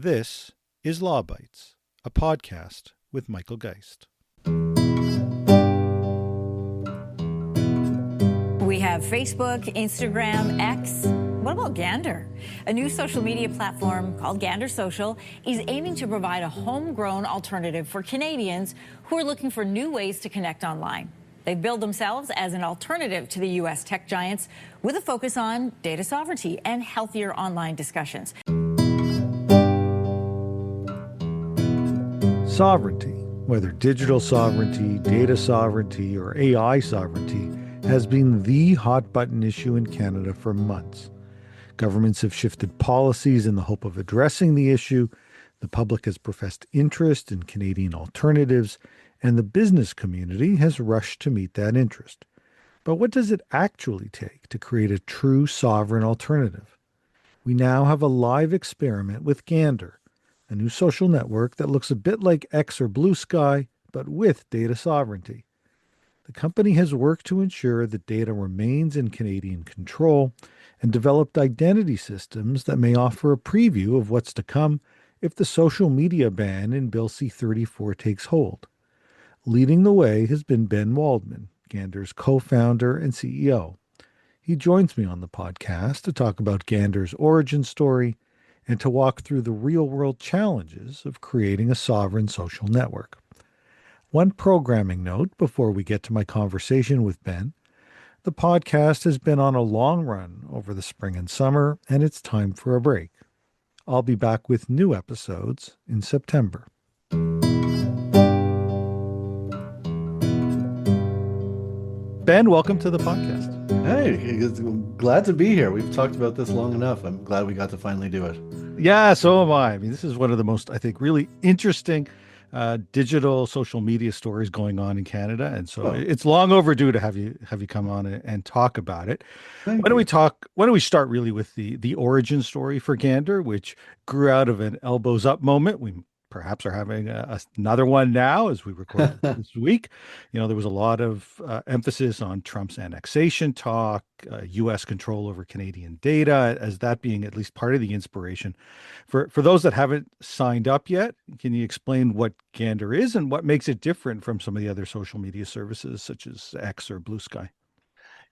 This is Law Bites, a podcast with Michael Geist. We have Facebook, Instagram, X. What about Gander? A new social media platform called Gander Social is aiming to provide a homegrown alternative for Canadians who are looking for new ways to connect online. They've billed themselves as an alternative to the U.S. tech giants with a focus on data sovereignty and healthier online discussions. Sovereignty, whether digital sovereignty, data sovereignty, or AI sovereignty, has been the hot button issue in Canada for months. Governments have shifted policies in the hope of addressing the issue. The public has professed interest in Canadian alternatives, and the business community has rushed to meet that interest. But what does it actually take to create a true sovereign alternative? We now have a live experiment with Gander, a new social network that looks a bit like X or Blue Sky, but with data sovereignty. The company has worked to ensure that data remains in Canadian control and developed identity systems that may offer a preview of what's to come if the social media ban in Bill C-34 takes hold. Leading the way has been Ben Waldman, Gander's co-founder and CEO. He joins me on the podcast to talk about Gander's origin story and to walk through the real-world challenges of creating a sovereign social network. One programming note before we get to my conversation with Ben. The podcast has been on a long run over the spring and summer, and it's time for a break. I'll be back with new episodes in September. Ben, welcome to the podcast. Hey, glad to be here. We've talked about this long enough. I'm glad we got to finally do it. Yeah, so am I. I mean, this is one of the most, I think, really interesting digital social media stories going on in Canada, and so it's long overdue to have you come on and talk about it. Why don't we start really with the origin story for Gander, which grew out of an elbows up moment. We perhaps are having another one now as we record this week. You know, there was a lot of emphasis on Trump's annexation talk, U.S. control over Canadian data, as that being at least part of the inspiration. For those that haven't signed up yet, can you explain what Gander is and what makes it different from some of the other social media services such as X or Blue Sky?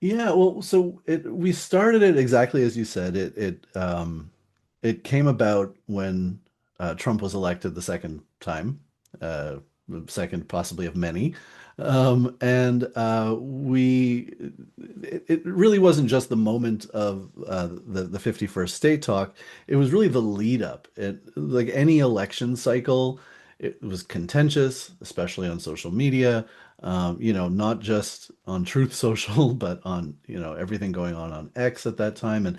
Yeah, well, so we started it exactly as you said. It came about when Trump was elected the second time, second possibly of many, and it really wasn't just the moment of the 51st state talk. It was really the lead up. Like any election cycle, it was contentious, especially on social media. Not just on Truth Social, but on, everything going on X at that time. And,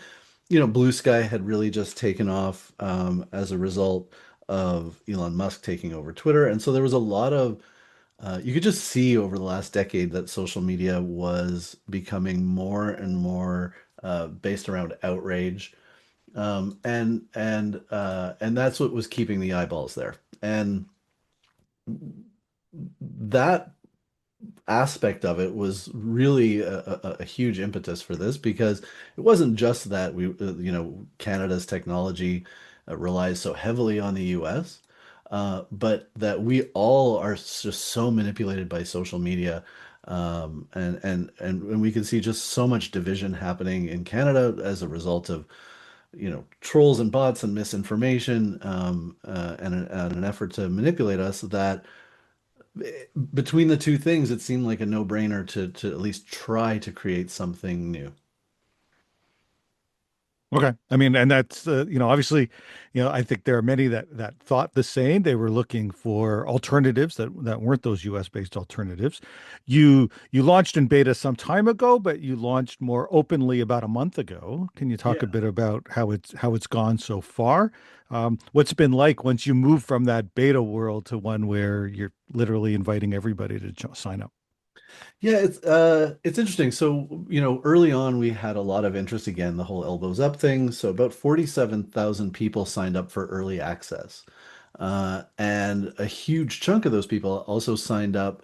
Blue Sky had really just taken off as a result of Elon Musk taking over Twitter. And so there was a lot of, you could just see over the last decade that social media was becoming more and more based around outrage. And that's what was keeping the eyeballs there. And that aspect of it was really a huge impetus for this, because it wasn't just that Canada's technology relies so heavily on the US, but that we all are just so manipulated by social media, and we can see just so much division happening in Canada as a result of trolls and bots and misinformation, and an effort to manipulate us, that between the two things, it seemed like a no-brainer to at least try to create something new. Okay. I mean, and that's, obviously, I think there are many that thought the same. They were looking for alternatives that weren't those US based alternatives. You launched in beta some time ago, but you launched more openly about a month ago. Can you talk a bit about how it's gone so far? What's it been like once you move from that beta world to one where you're literally inviting everybody to sign up? Yeah, it's interesting. So, early on we had a lot of interest, again, the whole elbows up thing. So about 47,000 people signed up for early access. And a huge chunk of those people also signed up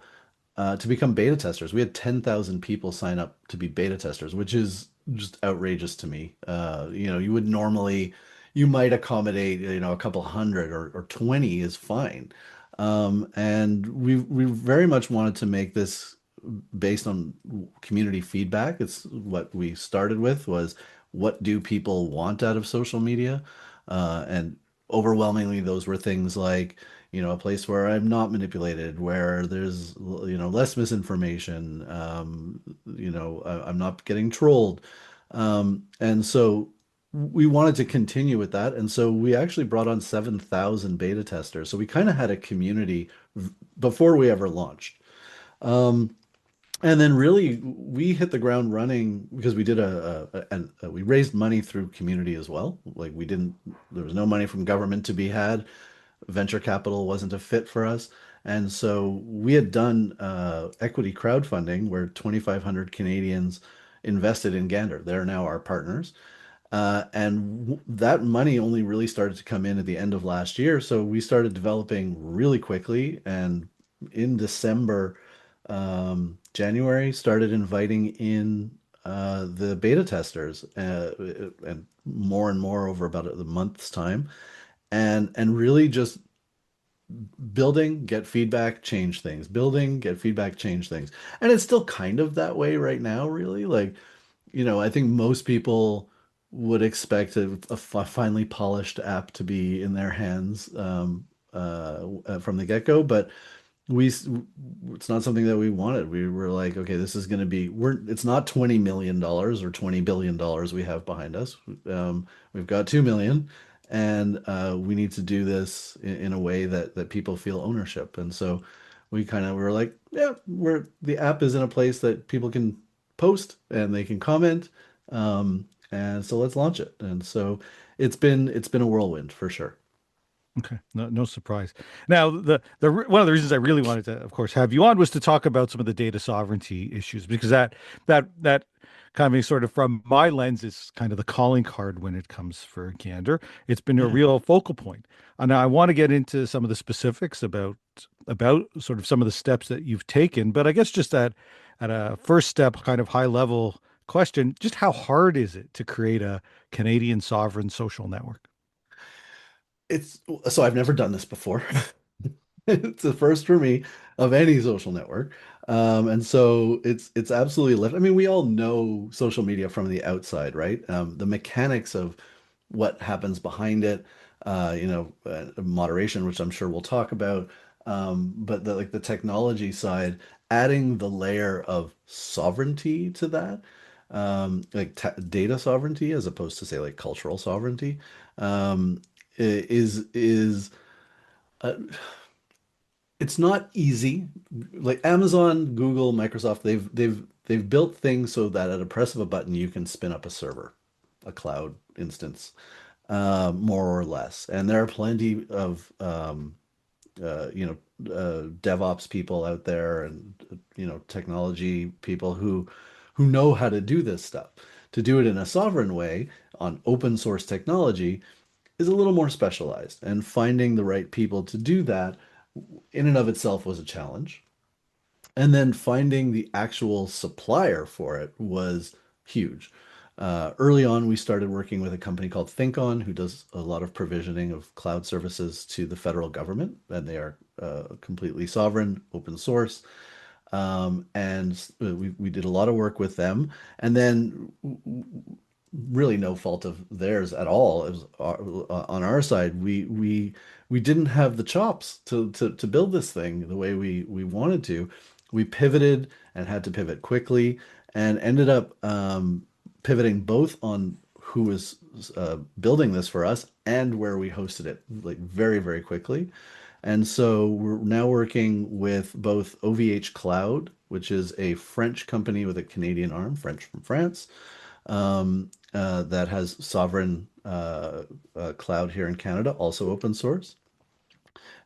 to become beta testers. We had 10,000 people sign up to be beta testers, which is just outrageous to me. You would normally, you might accommodate, a couple hundred or 20 is fine. And we very much wanted to make this based on community feedback. It's what we started with was what do people want out of social media? And overwhelmingly, those were things like, a place where I'm not manipulated, where there's, less misinformation, I'm not getting trolled. And so we wanted to continue with that. And so we actually brought on 7,000 beta testers. So we kind of had a community before we ever launched. And then really we hit the ground running because we did we raised money through community as well. Like there was no money from government to be had. Venture capital wasn't a fit for us. And so we had done equity crowdfunding where 2,500 Canadians invested in Gander. They're now our partners. And that money only really started to come in at the end of last year. So we started developing really quickly. And in December, January, started inviting in the beta testers and more over about a month's time. And really just building, get feedback, change things. Building, get feedback, change things. And it's still kind of that way right now, really. Like, I think most people would expect a finely polished app to be in their hands from the get-go, but it's not something that we wanted. We were like, okay, this is going to be it's not $20 million or $20 billion we have behind us. We've got 2 million, and we need to do this in a way that people feel ownership. And so we were like, yeah, the app is in a place that people can post and they can comment. And so let's launch it. And so it's been a whirlwind for sure. Okay, no surprise. Now, one of the reasons I really wanted to, of course, have you on was to talk about some of the data sovereignty issues because that coming sort of from my lens is kind of the calling card when it comes for Gander. It's been a Yeah. real focal point, and I want to get into some of the specifics about sort of some of the steps that you've taken. But I guess just at a first step, kind of high level question, just how hard is it to create a Canadian sovereign social network? It's so I've never done this before. It's the first for me of any social network. And so it's absolutely lift. I mean, we all know social media from the outside, right? The mechanics of what happens behind it, moderation, which I'm sure we'll talk about. But the technology side, adding the layer of sovereignty to that, like data sovereignty as opposed to say like cultural sovereignty, is uh, it's not easy. Like Amazon, Google, Microsoft, they've built things so that at a press of a button you can spin up a server, a cloud instance, more or less. And there are plenty of DevOps people out there and technology people who know how to do this stuff. To do it in a sovereign way on open source technology is a little more specialized, and finding the right people to do that in and of itself was a challenge. And then finding the actual supplier for it was huge. Early on, we started working with a company called ThinkOn, who does a lot of provisioning of cloud services to the federal government, and they are completely sovereign, open source. And we did a lot of work with them. And then really no fault of theirs at all. It was on our side. We didn't have the chops to build this thing the way we wanted to. We pivoted and had to pivot quickly, and ended up pivoting both on who was building this for us and where we hosted it, like very, very quickly. And so we're now working with both OVH Cloud, which is a French company with a Canadian arm, French from France, that has sovereign cloud here in Canada, also open source.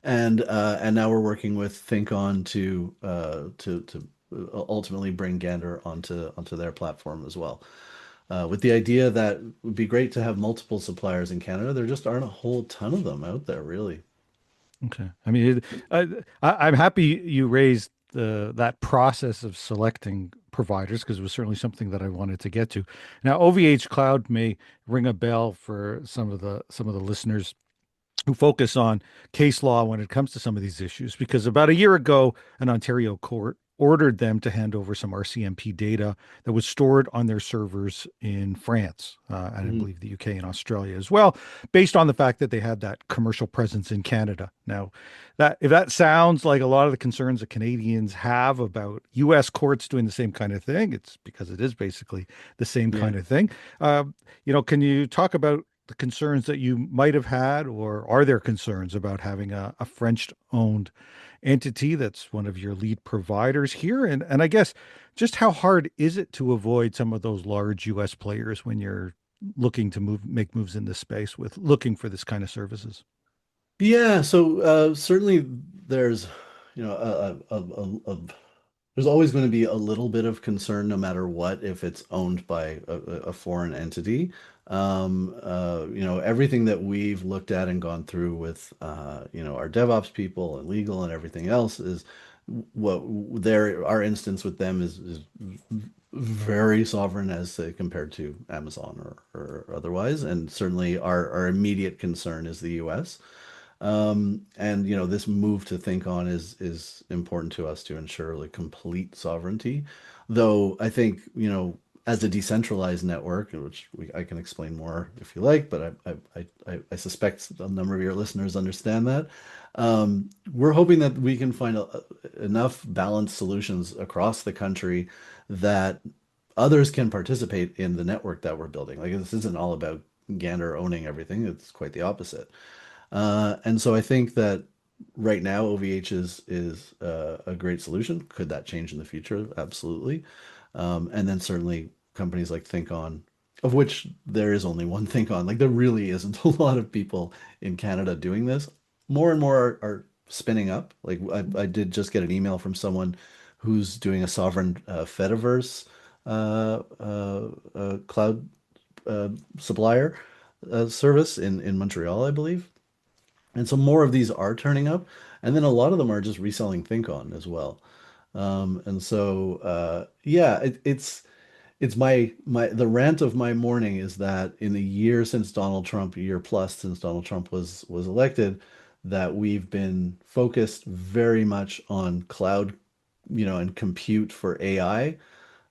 And now we're working with ThinkOn to ultimately bring Gander onto their platform as well. With the idea that it would be great to have multiple suppliers in Canada. There just aren't a whole ton of them out there, really. Okay. I mean, I'm happy you raised the that process of selecting providers because it was certainly something that I wanted to get to. Now, OVH Cloud may ring a bell for some of the listeners who focus on case law when it comes to some of these issues, because about a year ago, an Ontario court ordered them to hand over some RCMP data that was stored on their servers in France, and I Mhm. believe the UK and Australia as well, based on the fact that they had that commercial presence in Canada. Now, that if that sounds like a lot of the concerns that Canadians have about U.S. courts doing the same kind of thing, it's because it is basically the same Yeah. kind of thing. Can you talk about the concerns that you might have had, or are there concerns about having a French owned entity that's one of your lead providers here? And I guess just how hard is it to avoid some of those large US players when you're looking to make moves in this space with looking for this kind of services? Yeah, so certainly there's, you know, there's always going to be a little bit of concern no matter what if it's owned by a foreign entity. Everything that we've looked at and gone through with, our DevOps people and legal and everything else is what our instance with them is very sovereign as compared to Amazon or otherwise. And certainly our immediate concern is the US. And this move to think on is important to us to ensure like complete sovereignty. Though I think, as a decentralized network, which I can explain more if you like, but I suspect a number of your listeners understand that. We're hoping that we can find enough balanced solutions across the country that others can participate in the network that we're building. Like this isn't all about Gander owning everything. It's quite the opposite. And so I think that right now OVH is a great solution. Could that change in the future? Absolutely. And then certainly companies like ThinkOn, of which there is only one ThinkOn. Like there really isn't a lot of people in Canada doing this. More and more are spinning up. Like I did just get an email from someone who's doing a sovereign Fediverse cloud supplier service in Montreal, I believe. And so more of these are turning up, and then a lot of them are just reselling ThinkOn as well. And so yeah, it's my the rant of my morning is that in the year since Donald Trump, a year plus since Donald Trump was elected, that we've been focused very much on cloud, and compute for AI,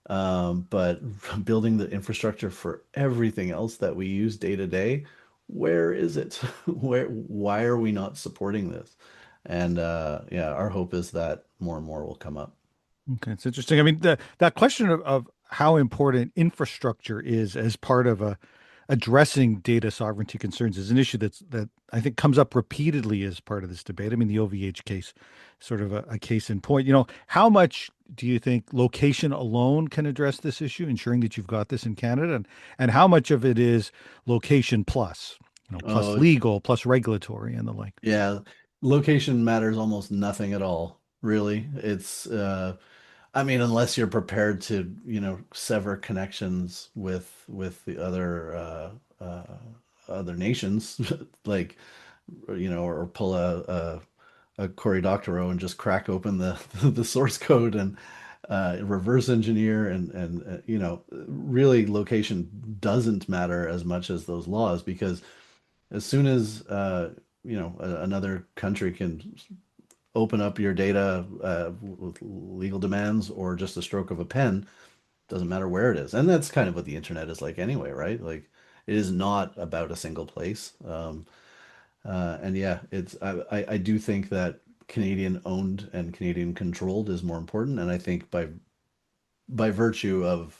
but building the infrastructure for everything else that we use day to day, where is it? Why are we not supporting this? And yeah, our hope is that more and more will come up. Okay, it's interesting. I mean, that question of how important infrastructure is as part of addressing data sovereignty concerns is an issue that I think comes up repeatedly as part of this debate. I mean, the OVH case, sort of a case in point. How much do you think location alone can address this issue, ensuring that you've got this in Canada, and how much of it is location plus, plus Oh, legal, plus regulatory, and the like? yeah, location matters almost nothing at all, really. It's I mean, unless you're prepared to, sever connections with the other nations, like, or pull a Cory Doctorow and just crack open the the source code and reverse engineer and really location doesn't matter as much as those laws because as soon as another country can open up your data with legal demands or just a stroke of a pen, doesn't matter where it is. And that's kind of what the internet is like anyway, right? Like it is not about a single place. And yeah, I do think that Canadian owned and Canadian controlled is more important. And I think by virtue of,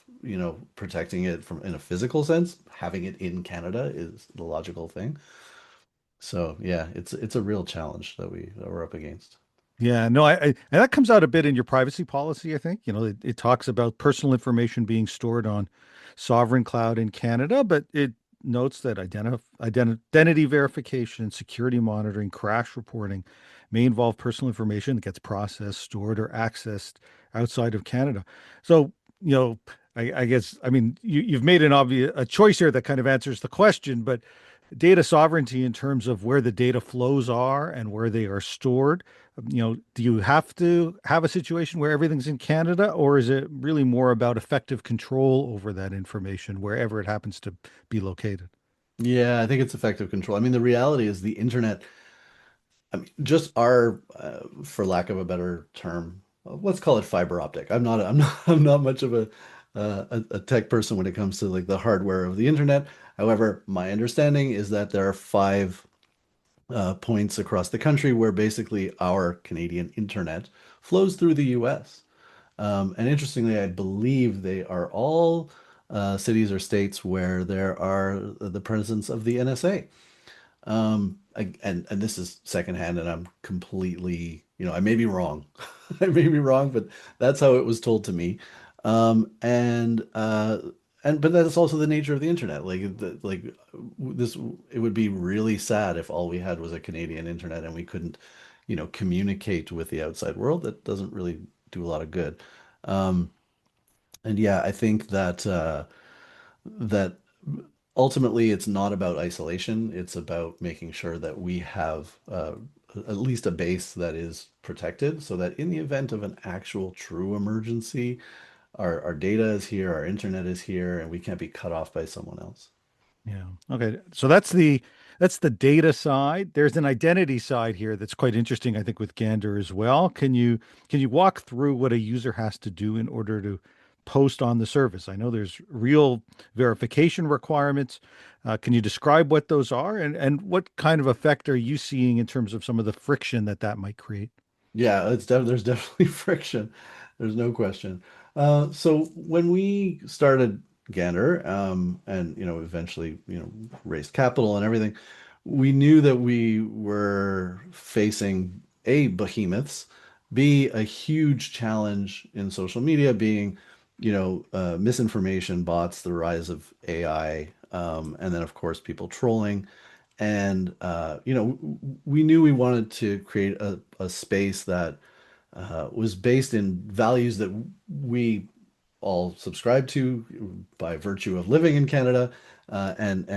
protecting it from in a physical sense, having it in Canada is the logical thing. So yeah, it's a real challenge that we're up against. Yeah, no, and that comes out a bit in your privacy policy, I think. It talks about personal information being stored on sovereign cloud in Canada, but it notes that identity verification, security monitoring, crash reporting may involve personal information that gets processed, stored, or accessed outside of Canada. So, you know, I guess, I mean, you've made an obvious a choice here that kind of answers the question, but data sovereignty in terms of where the data flows are and where they are stored. Do you have to have a situation where everything's in Canada, or is it really more about effective control over that information wherever it happens to be located? Yeah, I think it's effective control. I mean, the reality is the internet, I mean, just our, for lack of a better term, let's call it fiber optic. I'm not much of a tech person when it comes to like the hardware of the internet. However, my understanding is that there are five points across the country where basically our Canadian internet flows through the US. And interestingly, I believe they are all cities or states where there are the presence of the NSA. And this is secondhand, and I'm completely, I may be wrong. I may be wrong, but that's how it was told to me. Um, and uh, but that's also the nature of the internet. This, it would be really sad if all we had was a Canadian internet and we couldn't, communicate with the outside world. That doesn't really do a lot of good. Um, and yeah, I think that ultimately it's not about isolation. It's about making sure that we have at least a base that is protected so that in the event of an actual true emergency, our data is here, our internet is here, and we can't be cut off by someone else. Yeah. Okay. So that's the data side. There's an identity side here that's quite interesting, I think, with Gander as well. Can you walk through what a user has to do in order to post on the service? I know there's real verification requirements. Can you describe what those are, and what kind of effect are you seeing in terms of some of the friction that might create? Yeah, there's definitely friction. There's no question. So when we started Gander, and eventually raised capital and everything, we knew that we were facing A, behemoths, B, a huge challenge in social media being, misinformation, bots, the rise of AI, and then of course people trolling. And we knew we wanted to create a space that was based in values that we all subscribe to by virtue of living in Canada, and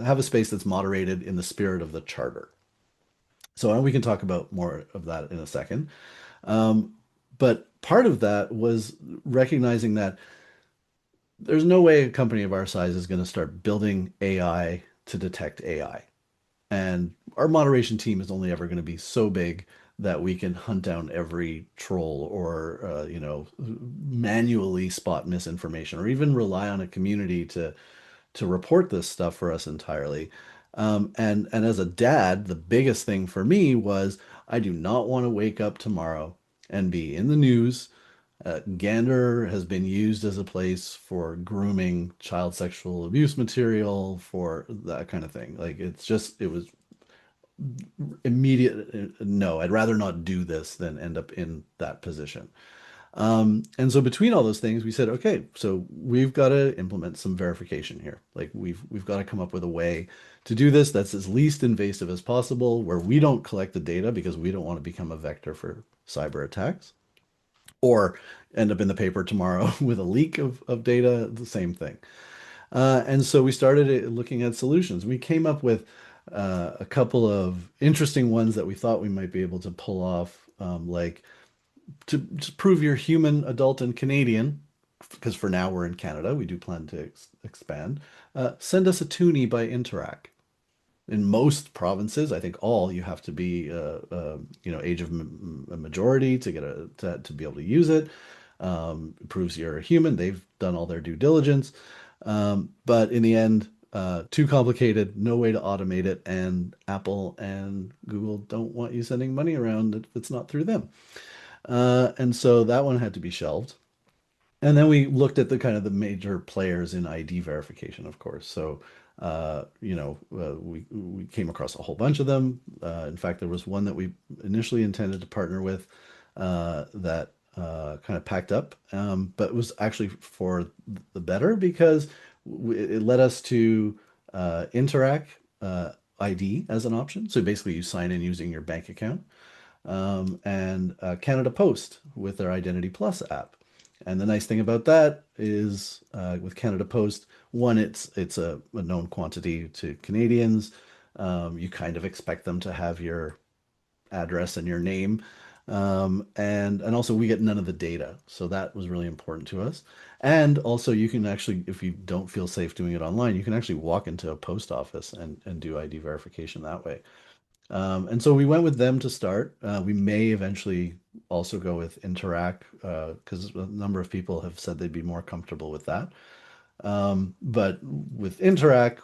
have a space that's moderated in the spirit of the charter. So we can talk about more of that in a second. Um, but part of that was recognizing that there's no way a company of our size is going to start building AI to detect AI. And our moderation team is only ever going to be so big that we can hunt down every troll or, manually spot misinformation or even rely on a community to report this stuff for us entirely. And as a dad, the biggest thing for me was I do not want to wake up tomorrow and be in the news. Gander has been used as a place for grooming child sexual abuse material, for that kind of thing. Like it was immediate. No, I'd rather not do this than end up in that position. And so between all those things, we said, okay, so we've got to implement some verification here. Like we've got to come up with a way to do this that's as least invasive as possible, where we don't collect the data because we don't want to become a vector for cyber attacks or end up in the paper tomorrow with a leak of data, the same thing. And so we started looking at solutions. We came up with a couple of interesting ones that we thought we might be able to pull off, like to prove you're human, adult, and Canadian, because for now we're in Canada, we do plan to expand. Send us a toonie by Interac. In most provinces, I think all, you have to be, age of a majority to get to be able to use it. It proves you're a human. They've done all their due diligence. But in the end, too complicated, no way to automate it, and Apple and Google don't want you sending money around if it's not through them. And so that one had to be shelved. And then we looked at the kind of the major players in ID verification, of course. So, we came across a whole bunch of them. In fact, there was one that we initially intended to partner with that kind of packed up, but it was actually for the better because it led us to Interac ID as an option. So basically, you sign in using your bank account, and Canada Post with their Identity Plus app. And the nice thing about that is with Canada Post, One, it's a known quantity to Canadians. You kind of expect them to have your address and your name. And also we get none of the data. So that was really important to us. And also you can actually, if you don't feel safe doing it online, you can actually walk into a post office and do ID verification that way. And so we went with them to start. We may eventually also go with Interac because a number of people have said they'd be more comfortable with that. But with Interac,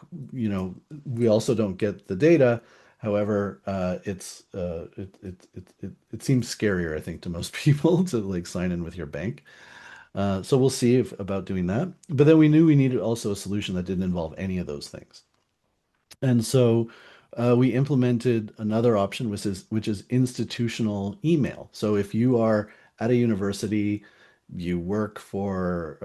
we also don't get the data. However, it seems scarier, I think, to most people to like sign in with your bank. So we'll see if about doing that. But then we knew we needed also a solution that didn't involve any of those things. And so we implemented another option, which is institutional email. So if you are at a university, you work for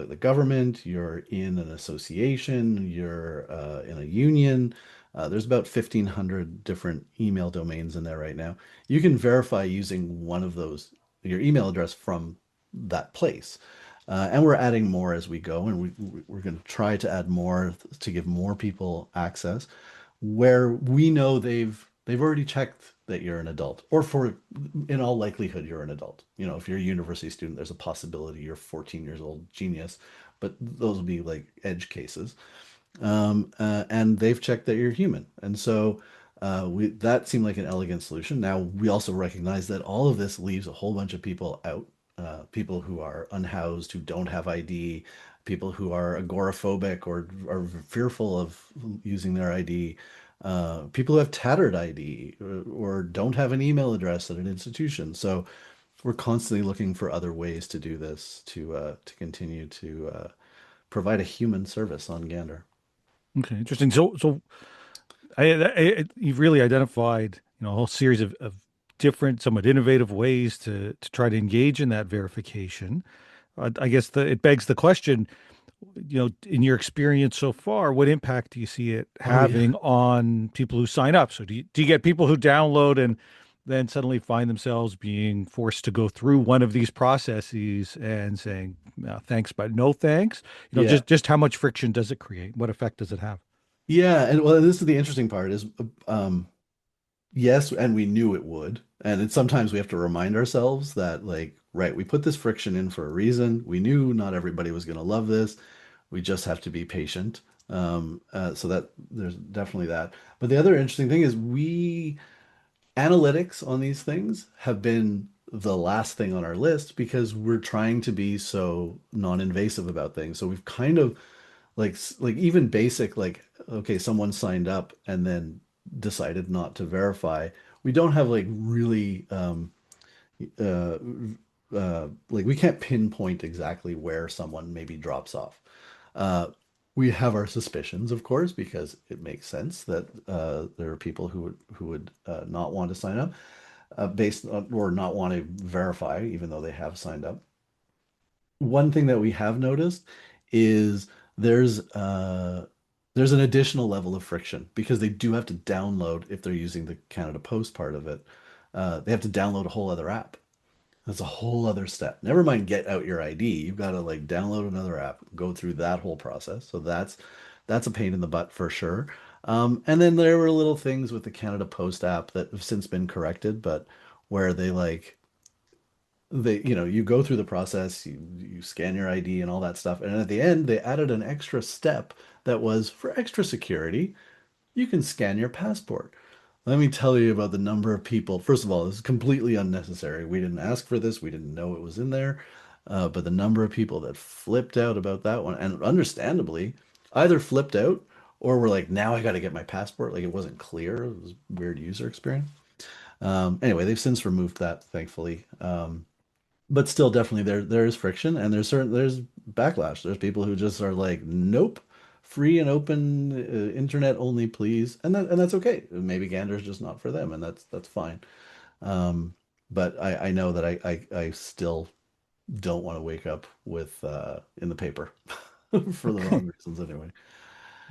the government, you're in an association, you're in a union. There's about 1,500 different email domains in there right now. You can verify using one of those, your email address from that place. And we're adding more as we go, and we're going to try to add more to give more people access where we know they've already checked that you're an adult, or for in all likelihood you're an adult. If you're a university student, there's a possibility you're 14 years old, genius, but those will be like edge cases. And they've checked that you're human, and so that seemed like an elegant solution. Now we also recognize that all of this leaves a whole bunch of people out, people who are unhoused, who don't have ID, people who are agoraphobic or are fearful of using their ID, people who have tattered ID or don't have an email address at an institution. So we're constantly looking for other ways to do this to continue to provide a human service on Gander. Okay, interesting. So you've really identified, a whole series of different, somewhat innovative ways to try to engage in that verification. I guess it begs the question, in your experience so far, what impact do you see it Oh yeah. having on people who sign up? So do you get people who download and then suddenly find themselves being forced to go through one of these processes and saying, thanks, but no thanks? Yeah. Just how much friction does it create? What effect does it have? Yeah, and well, this is the interesting part is yes, and we knew it would. And sometimes we have to remind ourselves that, like, right, we put this friction in for a reason. We knew not everybody was going to love this. We just have to be patient. So that there's definitely that. But the other interesting thing is analytics on these things have been the last thing on our list because we're trying to be so non-invasive about things. So we've kind of like even basic like okay, someone signed up and then decided not to verify. We don't have like really uh like we can't pinpoint exactly where someone maybe drops off. Uh we have our suspicions, of course, because it makes sense that there are people who would not want to sign up based on or not want to verify even though they have signed up. One thing that we have noticed is there's uh there's an additional level of friction because they do have to download if they're using the Canada Post part of it. They have to download a whole other app. That's a whole other step. Never mind get out your ID. You've got to like download another app, go through that whole process. So that's a pain in the butt for sure. And then there were little things with the Canada Post app that have since been corrected, but where you go through the process, you scan your ID and all that stuff, and at the end they added an extra step that was for extra security. You can scan your passport. Let me tell you about the number of people. First of all, this is completely unnecessary. We didn't ask for this. We didn't know it was in there. But the number of people that flipped out about that one, and understandably, either flipped out or were like, now I got to get my passport. Like it wasn't clear. It was a weird user experience. Anyway, they've since removed that, thankfully. But still definitely there is friction and there's backlash. There's people who just are like, nope, free and open internet only, please. And that's okay. Maybe Gander's just not for them, and that's fine. But I know that I still don't want to wake up with in the paper for the wrong reasons anyway.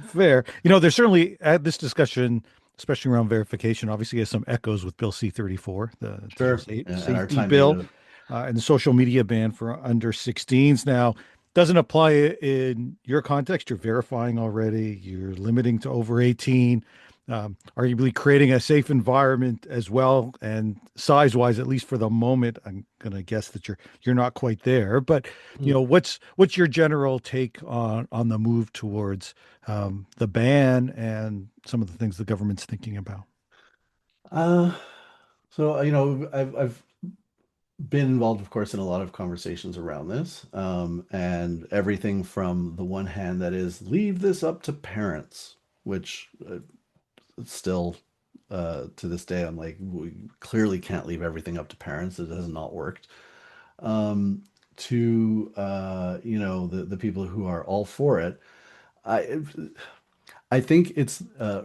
Fair. There's certainly this discussion, especially around verification, obviously has some echoes with Bill C-34, the Digital Sure. And our Safety time being Bill, and the social media ban for under 16s. Now, doesn't apply in your context. You're verifying already. You're limiting to over 18, arguably creating a safe environment as well. And size-wise, at least for the moment, I'm going to guess that you're not quite there. But what's your general take on the move towards the ban and some of the things the government's thinking about? Uh, I've been involved, of course, in a lot of conversations around this, and everything from the one hand that is leave this up to parents, which still to this day I'm like we clearly can't leave everything up to parents. It has not worked. To the people who are all for it. I I think it's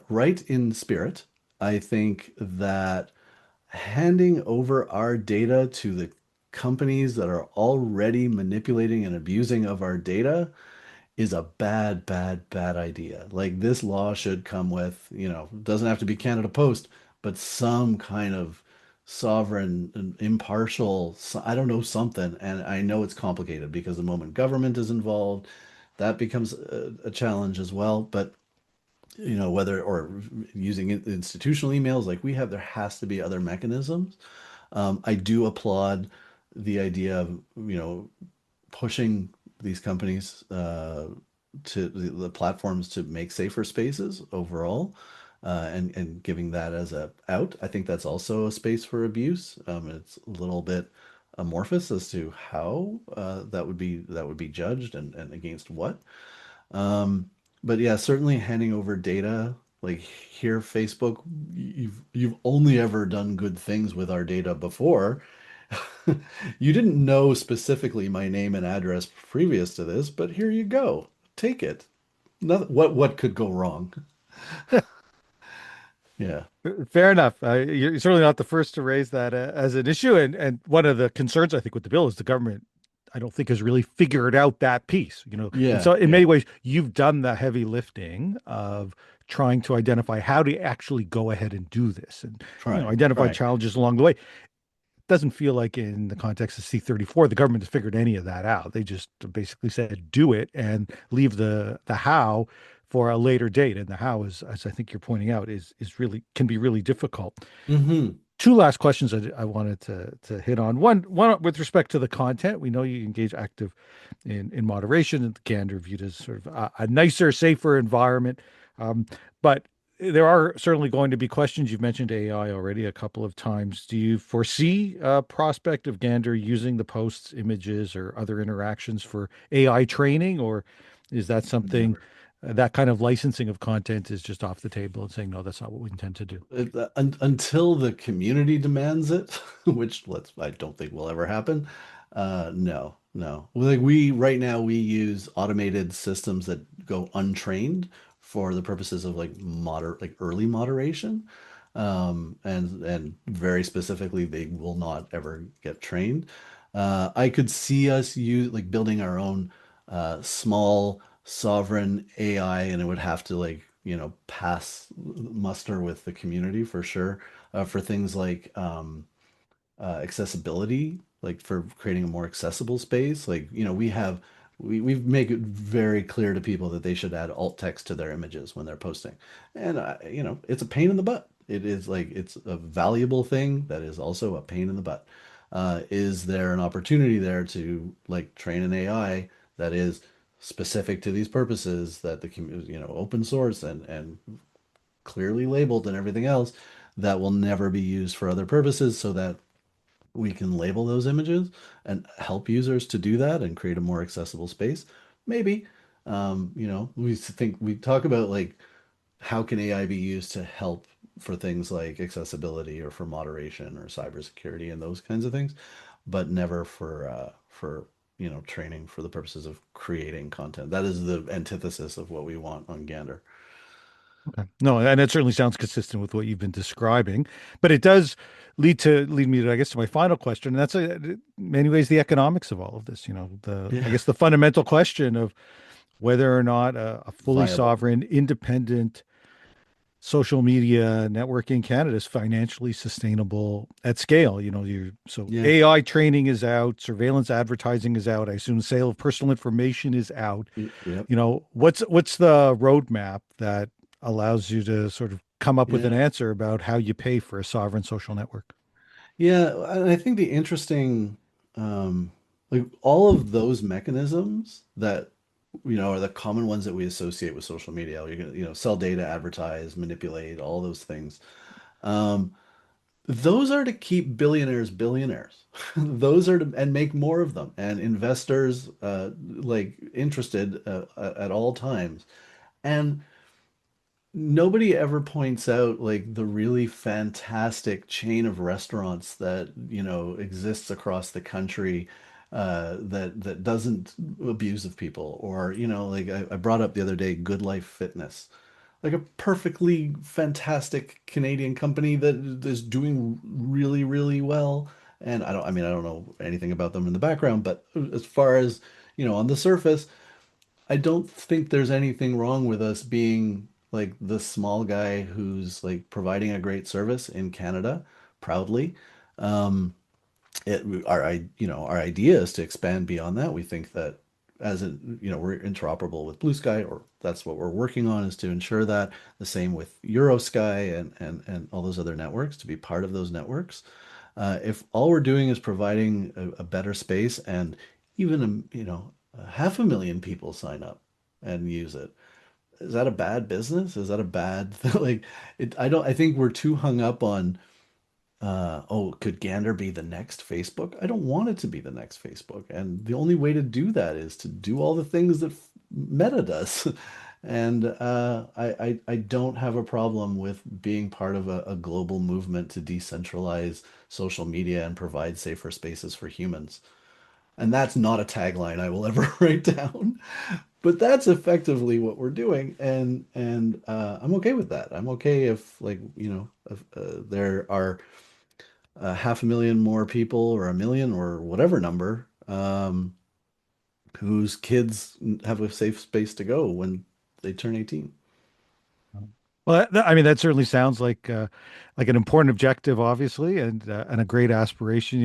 right in spirit. I think that handing over our data to the companies that are already manipulating and abusing of our data is a bad, bad, bad idea. Like this law should come with, doesn't have to be Canada Post, but some kind of sovereign and impartial, I don't know, something. And I know it's complicated because the moment government is involved, that becomes a challenge as well. But whether or using institutional emails like we have, there has to be other mechanisms. I do applaud the idea of pushing these companies to the platforms to make safer spaces overall, and giving that as a out. I think that's also a space for abuse. It's a little bit amorphous as to how that would be judged and against what. But yeah, certainly handing over data, like here, Facebook, you've only ever done good things with our data before. You didn't know specifically my name and address previous to this, but here you go. Take it. What could go wrong? Yeah. Fair enough. You're certainly not the first to raise that as an issue. And one of the concerns I think with the bill is the government, I don't think has really figured out that piece. And Yeah. so in Yeah. many ways, you've done the heavy lifting of trying to identify how to actually go ahead and do this, and identify Trying. challenges along the way. Doesn't feel like in the context of C-34, the government has figured any of that out. They just basically said, do it and leave the how for a later date. And the how is, as I think you're pointing out, is really can be really difficult. Mm-hmm. Two last questions I wanted to hit on. One with respect to the content. We know you engage active in moderation, and Gander viewed as sort of a nicer, safer environment. But there are certainly going to be questions. You've mentioned AI already a couple of times. Do you foresee a prospect of Gander using the posts, images, or other interactions for AI training, or is that something Never. that kind of licensing of content is just off the table and saying, no, that's not what we intend to do? Until the community demands it, which I don't think will ever happen. No, no. Like we right now we use automated systems that go untrained for the purposes of like early moderation. And very specifically, they will not ever get trained. I could see us use like building our own small sovereign AI, and it would have to pass muster with the community for sure, for things like accessibility, like for creating a more accessible space. Like, we make it very clear to people that they should add alt text to their images when they're posting. And, it's a pain in the butt. It is like, it's a valuable thing that is also a pain in the butt. Is there an opportunity there to like train an AI that is specific to these purposes, that the community, open source and clearly labeled and everything else, that will never be used for other purposes, so that we can label those images and help users to do that and create a more accessible space? Maybe. We talk about like how can AI be used to help for things like accessibility or for moderation or cybersecurity and those kinds of things, but never for training for the purposes of creating content. That is the antithesis of what we want on Gander. Okay. No, and it certainly sounds consistent with what you've been describing, but it does lead me to, I guess, to my final question, and that's in many ways the economics of all of this. I Yeah. guess the fundamental question of whether or not a fully Viable. sovereign, independent social media network in Canada is financially sustainable at scale. So Yeah. AI training is out, surveillance advertising is out. I assume sale of personal information is out. Yep. What's the roadmap that allows you to sort of come up with an Yeah. answer about how you pay for a sovereign social network? Yeah. And I think the interesting, um, like all of those mechanisms that, are the common ones that we associate with social media. You're gonna, sell data, advertise, manipulate, all those things. Um, those are to keep billionaires billionaires. Those are to and make more of them, and investors like interested at all times. And nobody ever points out like the really fantastic chain of restaurants that, exists across the country that doesn't abuse of people, or, like I brought up the other day, Good Life Fitness, like a perfectly fantastic Canadian company that is doing really, really well. And I don't know anything about them in the background, but as far as, on the surface, I don't think there's anything wrong with us being like the small guy who's like providing a great service in Canada proudly. Um, our idea is to expand beyond that. We think that we're interoperable with Blue Sky, or that's what we're working on, is to ensure that the same with Eurosky and all those other networks, to be part of those networks. If all we're doing is providing a better space, and even a 500,000 people sign up and use it, is that a bad business? Is that a bad like it? I think we're too hung up on oh, could Gander be the next Facebook? I don't want it to be the next Facebook. And the only way to do that is to do all the things that Meta does. And I don't have a problem with being part of a global movement to decentralize social media and provide safer spaces for humans. And that's not a tagline I will ever write down, but that's effectively what we're doing. And I'm okay with that. I'm okay if, like, if, there are 500,000 more people, or a million, or whatever number, whose kids have a safe space to go when they turn 18. Well, I mean, that certainly sounds like an important objective, obviously, and a great aspiration.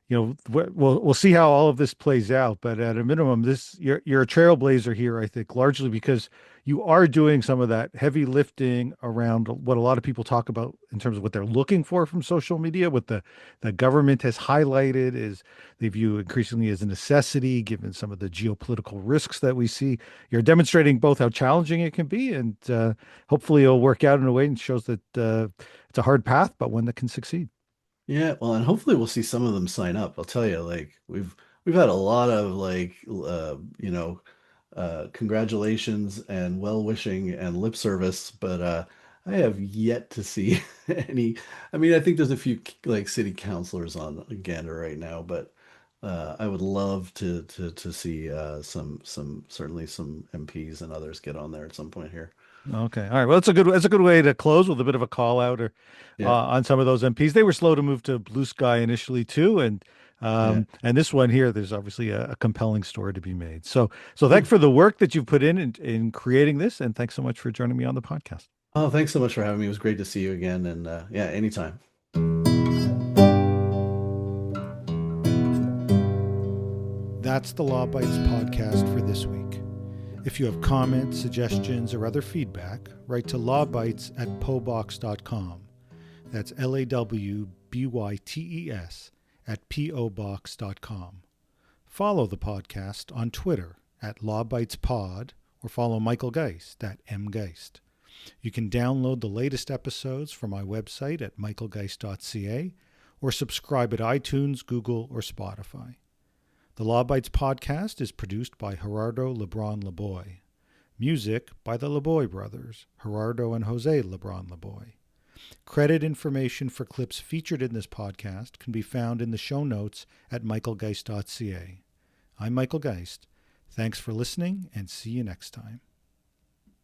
We'll see how all of this plays out, but at a minimum, this you're a trailblazer here, I think, largely because you are doing some of that heavy lifting around what a lot of people talk about in terms of what they're looking for from social media. What the government has highlighted is they view increasingly as a necessity, given some of the geopolitical risks that we see. You're demonstrating both how challenging it can be, and hopefully it'll work out in a way and shows that it's a hard path, but one that can succeed. Yeah, well, and hopefully we'll see some of them sign up. I'll tell you, like we've had a lot of like congratulations and well wishing and lip service, but I have yet to see any. I mean, I think there's a few like city councilors on Gander right now, but I would love to see some certainly some MPs and others get on there at some point here. Okay. All right. Well, that's a good way to close with a bit of a call out or Yeah, on some of those MPs. They were slow to move to Blue Sky initially too, yeah. and this one here, there's obviously a compelling story to be made. So Cool. thanks for the work that you've put in creating this, and thanks so much for joining me on the podcast. Oh, thanks so much for having me. It was great to see you again, and yeah, anytime. That's the Law Bites podcast for this week. If you have comments, suggestions, or other feedback, write to lawbytes@pobox.com. That's LAWBYTES at pobox.com. Follow the podcast on Twitter at LawBitesPod, or follow Michael Geist at mgeist. You can download the latest episodes from my website at michaelgeist.ca, or subscribe at iTunes, Google, or Spotify. The Law Bites podcast is produced by Gerardo Lebron Laboy. Music by the Laboy brothers, Gerardo and Jose Lebron Laboy. Credit information for clips featured in this podcast can be found in the show notes at michaelgeist.ca. I'm Michael Geist. Thanks for listening, and see you next time.